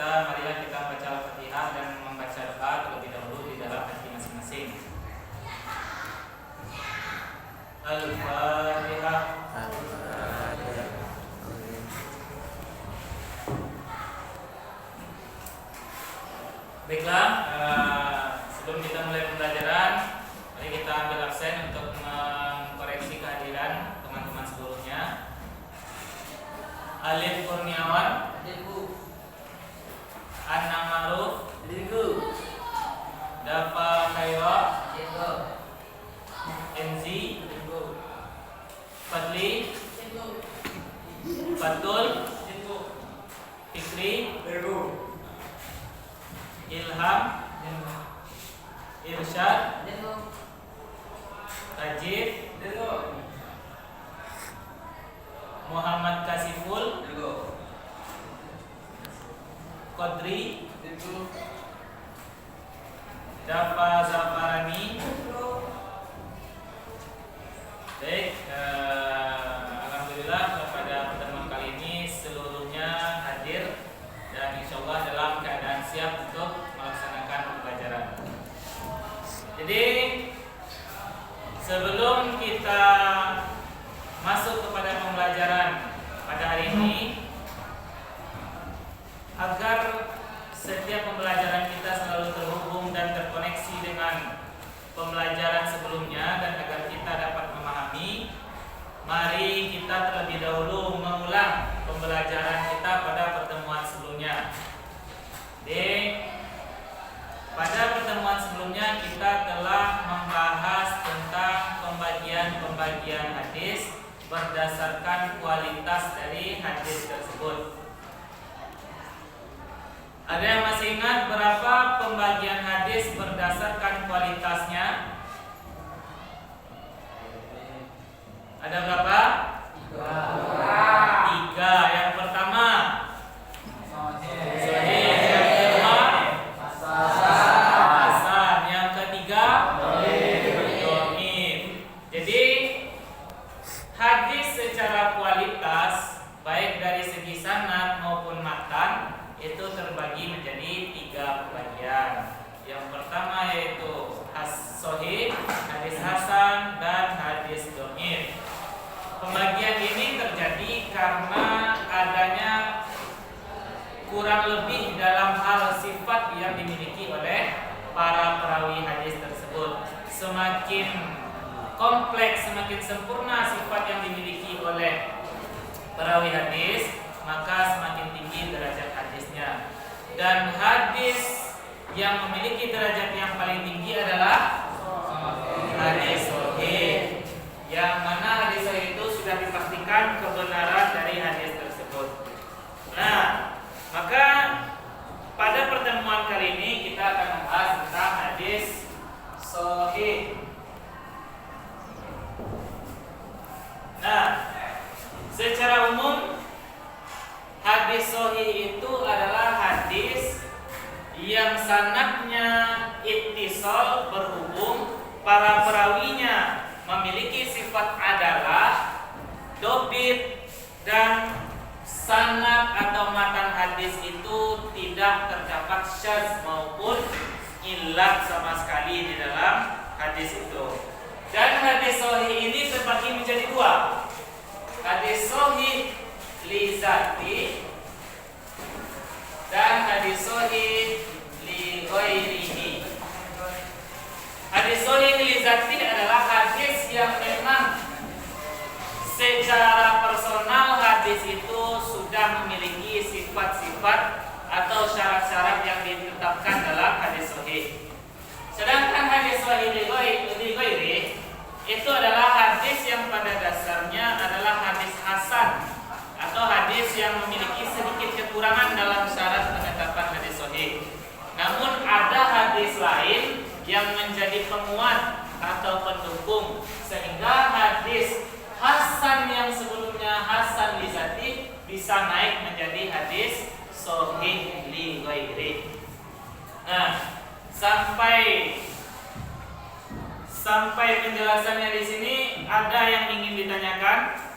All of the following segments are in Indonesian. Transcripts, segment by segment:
marilah kita membaca Al-Fatihah dan membaca doa terlebih dahulu di dalam hati masing-masing. Al-Fatihah. Baiklah, sebelum kita mulai pembelajaran, mari kita ambil absen untuk mengkoreksi kehadiran teman-teman seluruhnya. Alif Kurniawan, Anna Maruf, Dafa Khaira, Enzi, Fadli, Fatul, Fikri, Ilham, Irsyad, Tajib, Muhammad Kasiful, Qadri, Dafa Zafarani. Baik, alhamdulillah pada pertemuan kali ini seluruhnya hadir dan insyaallah dalam keadaan siap untuk melaksanakan pembelajaran. Jadi sebelum kita masuk kepada pembelajaran pada hari ini, agar setiap pembelajaran kita selalu terhubung dan terkoneksi dengan pembelajaran sebelumnya dan agar kita dapat memahami, mari kita terlebih dahulu mengulang pembelajaran kita pada pertemuan sebelumnya. Pada pertemuan sebelumnya kita telah membahas tentang pembagian hadis berdasarkan kualitas dari hadis tersebut. Ada yang masih ingat berapa pembagian hadis berdasarkan kualitasnya? Ada berapa? Tiga. Yang pertama Sahih, yang kedua Hasan, yang ketiga Dhaif. Jadi hadis secara kualitas baik dari segi sanad maupun matan itu terbagi menjadi tiga pembagian. Yang pertama yaitu Sahih, hadis hasan, dan hadis dhaif. Pembagian ini terjadi karena adanya kurang lebih dalam hal sifat yang dimiliki oleh para perawi hadis tersebut. Semakin kompleks, semakin sempurna sifat yang dimiliki oleh perawi hadis, maka semakin tinggi derajat hadisnya. Dan hadis yang memiliki derajat yang paling tinggi adalah hadis sahih, yang mana hadis sahih itu sudah dipastikan kebenaran dari hadis tersebut. Nah, maka pada pertemuan kali ini kita akan membahas tentang hadis sahih. Nah, secara umum hadis sahih itu adalah hadis yang sanadnya ittisal, berhubung, para perawinya memiliki sifat adalah, dobit, dan sanad atau matan hadis itu tidak terdapat syadz maupun illat sama sekali di dalam hadis itu. Dan hadis sahih ini terbagi menjadi dua. Hadis sahih li zati dan hadis sahih li ghairihi. Hadis sahih li zati adalah hadis yang memang secara personal hadis itu sudah memiliki sifat-sifat atau syarat-syarat yang ditetapkan dalam hadis sahih. Sedangkan hadis sahih li ghairihi itu adalah hadis yang pada dasarnya adalah hadis hasan atau hadis yang memiliki sedikit kekurangan dalam syarat penetapan hadis sahih. Namun ada hadis lain yang menjadi penguat atau pendukung sehingga hadis hasan yang sebelumnya hasan li zati bisa naik menjadi hadis sahih li ghairi. Nah, sampai penjelasannya di sini ada yang ingin ditanyakan?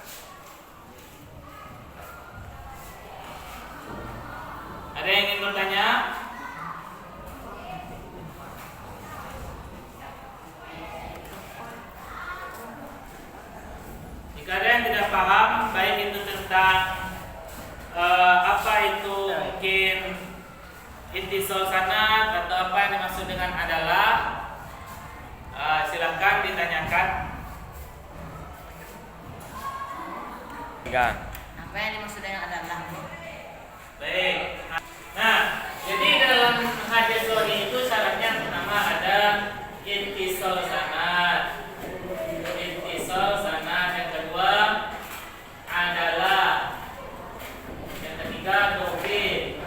Ada yang ingin bertanya? Jika ada yang tidak paham, baik itu tentang apa itu mungkin ittisal sanad atau apa yang dimaksud dengan adalah, silakan ditanyakan. Apa yang dimaksud dengan adalah? Baik. Nah, jadi dalam hadis sahih itu syaratnya pertama ada ittisal sanad. Ittisal sanad, yang kedua adalah, yang ketiga tauhid.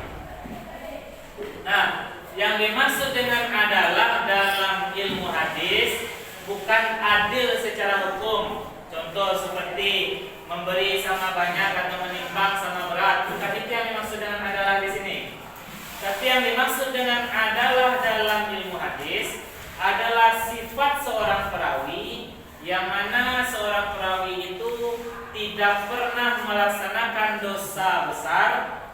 Nah, yang dimaksud dengan adalah dalam ilmu hadis bukan adil secara hukum. Contoh seperti memberi sama banyak atau menimbang sama berat, bukan itu yang dimaksud dengan adalah di sini. Tapi yang dimaksud dengan adalah dalam ilmu hadis adalah sifat seorang perawi, yang mana seorang perawi itu tidak pernah melaksanakan dosa besar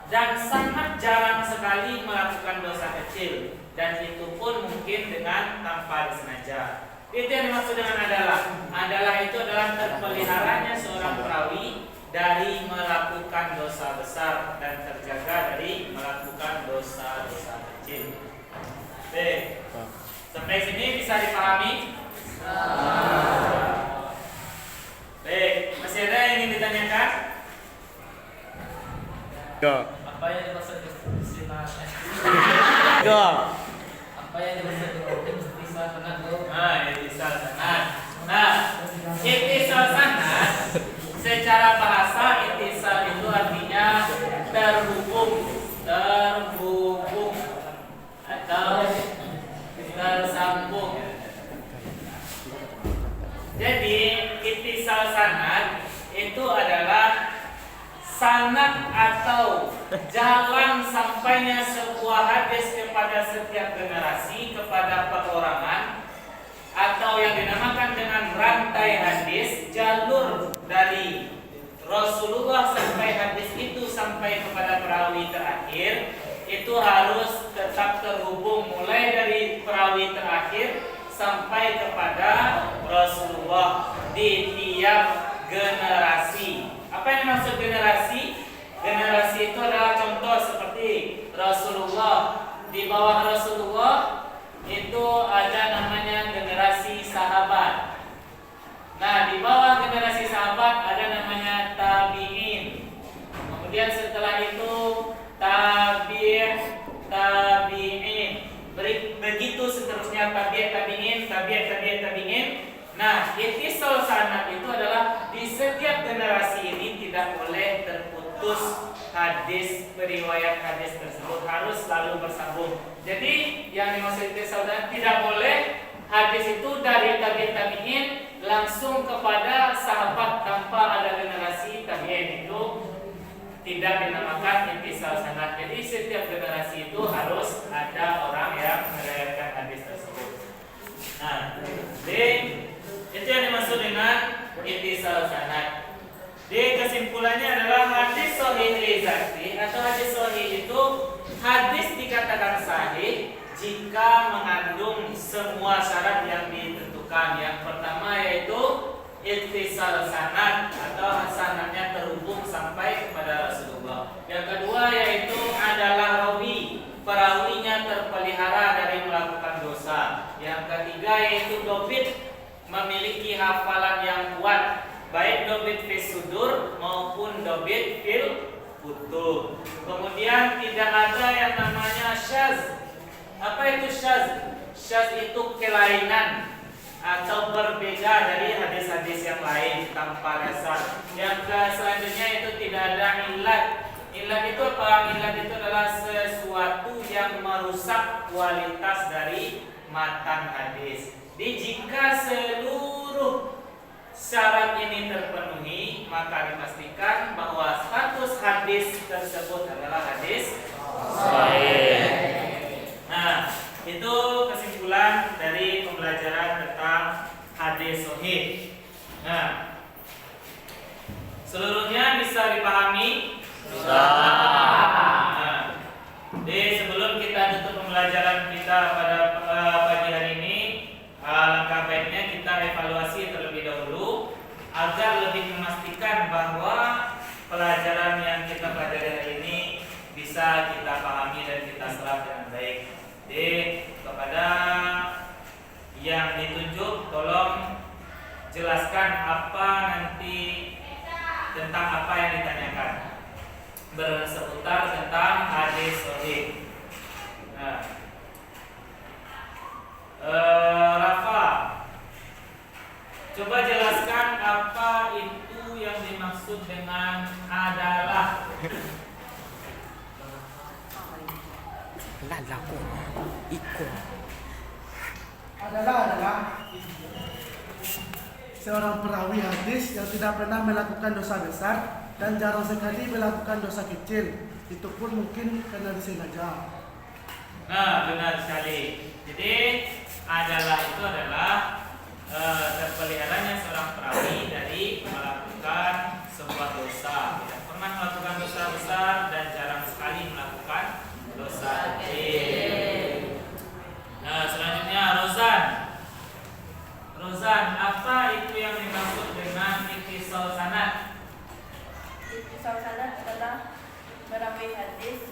dan sangat jarang sekali melakukan dosa kecil, dan itu pun mungkin dengan tanpa disengaja. Itu yang dimaksud dengan adalah. Adalah itu adalah terpeliharanya seorang perawi dari melakukan dosa besar dan terjaga dari melakukan dosa-dosa kecil. Baik. Sampai sini bisa dipahami? Baik. Masih ada yang ingin ditanyakan? Apa yang dimaksud istilah? Apa yang dimaksud istilah sanad? Ittisal sanad. Nah, ittisal sanad secara bahasa, ittisal itu artinya terhubung atau tersambung. Jadi ittisal sanad itu adalah sanad atau jalan sampainya sebuah hadis kepada setiap generasi, kepada perorangan, atau yang dinamakan dengan rantai hadis, jalur dari Rasulullah sampai hadis itu sampai kepada perawi terakhir, itu harus tetap terhubung mulai dari perawi terakhir sampai kepada Rasulullah di tiap generasi. Apa yang dimaksud generasi? Generasi itu adalah contoh seperti Rasulullah. Di bawah Rasulullah itu ada namanya generasi sahabat. Nah, di bawah generasi sahabat ada namanya tabi'in. Kemudian setelah itu tabi'in. Begitu seterusnya tabi'in. Nah, ittisal sanad itu adalah di setiap generasi ini tidak boleh terputus hadis, periwayat hadis tersebut harus selalu bersambung. Jadi yang dimaksud ittisal sanad, tidak boleh hadis itu dari tabi'in langsung kepada sahabat tanpa ada generasi tabi'in, itu tidak dinamakan ittisal sanad. Jadi setiap generasi itu harus ada orang yang meriwayatkan hadis tersebut. Nah, itu yang dimaksud dengan ittisal sanad. Kesimpulannya adalah hadis sahih li dzati atau hadis sahih itu hadis dikatakan sahih jika mengandung semua syarat yang ditentukan. Yang pertama yaitu ittisal sanad atau sanadnya terhubung sampai kepada Rasulullah. Yang kedua yaitu adalah rawi, perawinya terpelihara dari melakukan dosa. Yang ketiga yaitu dobit, memiliki hafalan yang kuat, baik dobit fis sudur maupun dobit fil kutub. Kemudian tidak ada yang namanya syaz. Apa itu syaz? Syaz itu kelainan atau berbeda dari hadis-hadis yang lain tanpa dasar. Yang selanjutnya itu tidak ada illat. Illat itu apa? Illat itu adalah sesuatu yang merusak kualitas dari matan hadis. Jika seluruh syarat ini terpenuhi, maka dipastikan bahwa status hadis tersebut adalah hadis sahih. Nah, itu kesimpulan dari pembelajaran tentang hadis sahih. Nah, seluruhnya bisa dipahami? Bisa. Nah, pembelajaran kita pada pagi hari ini, langkah baiknya kita evaluasi terlebih dahulu agar lebih memastikan bahwa pelajaran yang kita pelajari hari ini bisa kita pahami dan kita serap dengan baik. Jadi kepada yang ditunjuk, tolong jelaskan apa nanti tentang apa yang ditanyakan, berseputar tentang hadis sahih. Nah, Rafa, coba jelaskan apa itu yang dimaksud dengan adalah. Lalaku, iko. Adalah seorang perawi hadis yang tidak pernah melakukan dosa besar dan jarang sekali melakukan dosa kecil. Itu pun mungkin karena disengaja. Nah, benar sekali. Jadi adalah itu adalah terpeliharanya seorang perawi dari melakukan sebuah dosa. Tidak pernah melakukan dosa besar dan jarang sekali melakukan dosa kecil. Nah, selanjutnya Rozan, apa itu yang dimaksud dengan ittisal sanad? Ittisal sanad adalah merawi hadis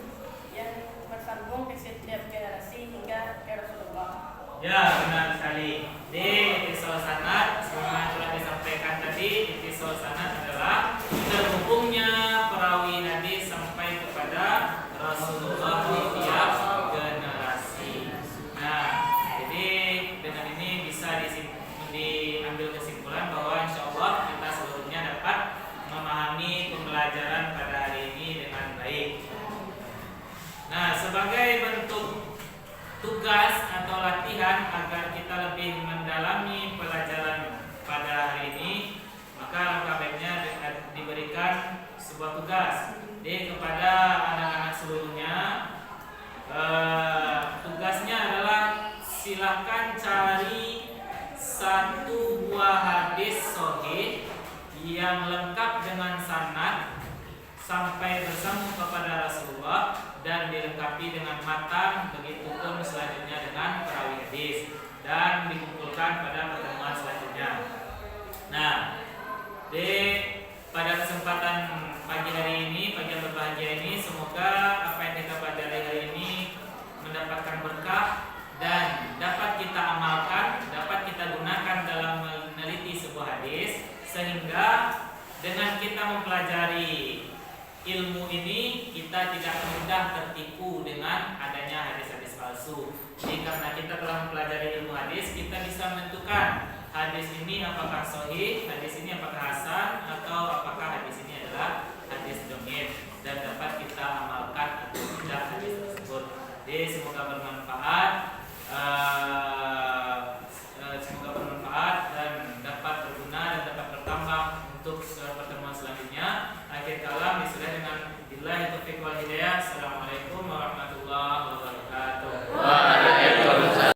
yang bersambung ke setiap generasi hingga ke Rasulullah. Ya, benar sekali. Di ittisal sanad, sebagaimana telah disampaikan tadi, ittisal sanad adalah terhubungnya perawi hadis sampai kepada Rasulullah di tiap generasi. Nah, jadi dengan ini bisa diambil kesimpulan bahwa insya Allah kita seluruhnya dapat memahami pembelajaran pada hari ini dengan baik. Nah, sebagai bentuk tugas atau latihan agar kita lebih mendalami pelajaran pada hari ini, maka langkah baiknya diberikan sebuah tugas. Jadi kepada anak-anak seluruhnya, tugasnya adalah silakan cari satu buah hadis sahih yang lengkap dengan sanad sampai bersambung kepada Rasulullah dan dilengkapi dengan matan, begitupun selanjutnya dengan perawi hadis dan dikumpulkan pada pertemuan selanjutnya. Nah, pada kesempatan pagi hari ini, pagi yang berbahagia ini, semoga apa yang kita pelajari hari ini mendapatkan berkah dan dapat kita amalkan, dapat kita gunakan dalam meneliti sebuah hadis, sehingga dengan kita mempelajari ilmu ini kita tidak mudah tertipu dengan adanya hadis-hadis palsu. Jadi karena kita telah mempelajari ilmu hadis, kita bisa menentukan hadis ini apakah sahih, hadis ini apakah hasan, atau apakah hadis ini adalah hadis dhaif, dan dapat kita amalkan atau tidak hadis tersebut. Jadi semoga bermanfaat.